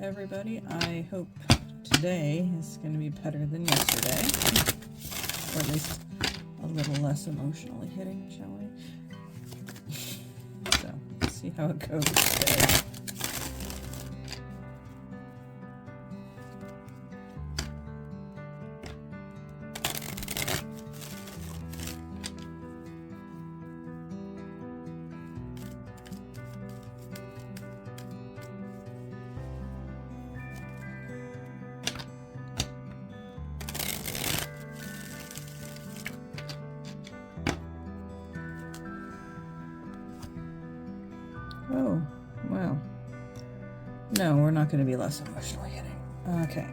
everybody. I hope today is going to be better than yesterday, or at least a little less emotionally hitting, shall we? So, let's see how it goes today. Oh, well. No, we're not going to be less emotionally hitting. Okay,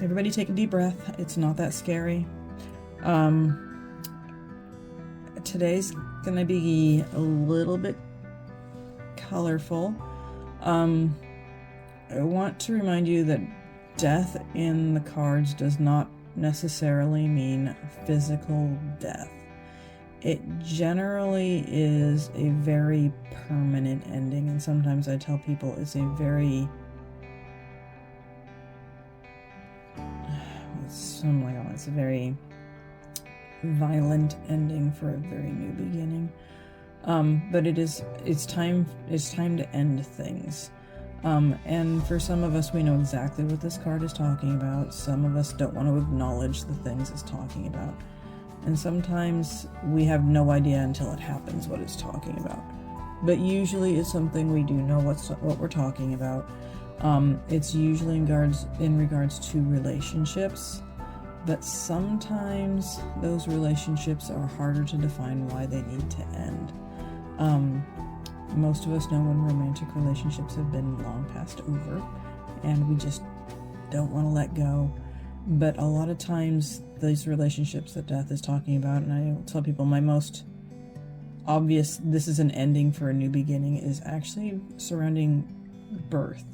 everybody take a deep breath. It's not that scary. Today's going to be a little bit colorful. I want to remind you that death in the cards does not necessarily mean physical death. It generally is a very permanent ending, and sometimes I tell people it's a very, it's a very violent ending for a very new beginning. But it's time to end things. And for some of us, we know exactly what this card is talking about. Some of us don't want to acknowledge the things it's talking about. And sometimes we have no idea until it happens what it's talking about. But usually it's something we do know what we're talking about. It's usually in regards to relationships, but sometimes those relationships are harder to define why they need to end. Most of us know when romantic relationships have been long passed over, and we just don't want to let go. But a lot of times, these relationships that death is talking about, and I tell people my most obvious, this is an ending for a new beginning, is actually surrounding birth.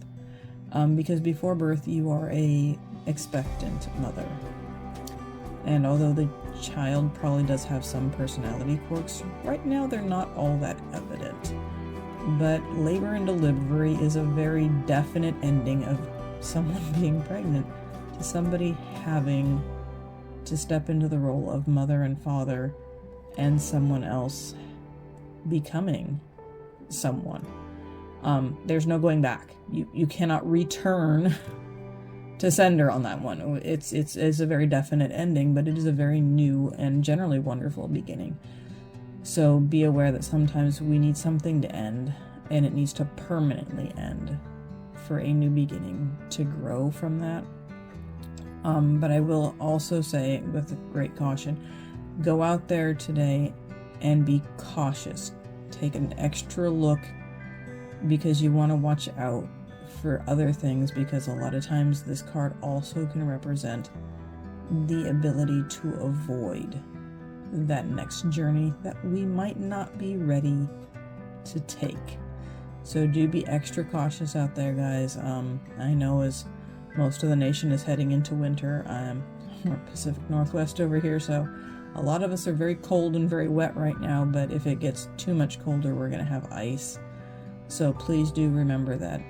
Because before birth, you are a expectant mother. And although the child probably does have some personality quirks, right now they're not all that evident. But labor and delivery is a very definite ending of someone being pregnant. Somebody having to step into the role of mother and father, and someone else becoming someone. There's no going back. You cannot return to sender on that one. It's a very definite ending, but it is a very new and generally wonderful beginning. So be aware that sometimes we need something to end, and it needs to permanently end for a new beginning to grow from that. But I will also say, with great caution, go out there today and be cautious. Take an extra look, because you want to watch out for other things, because a lot of times this card also can represent the ability to avoid that next journey that we might not be ready to take. So do be extra cautious out there, guys. I know as most of the nation is heading into winter. We're Pacific Northwest over here, so a lot of us are very cold and very wet right now, but if it gets too much colder, we're going to have ice. So please do remember that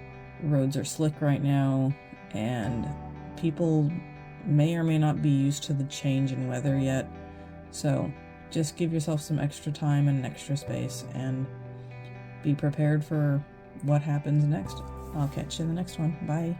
roads are slick right now, and people may or may not be used to the change in weather yet. So just give yourself some extra time and extra space, and be prepared for what happens next. I'll catch you in the next one. Bye.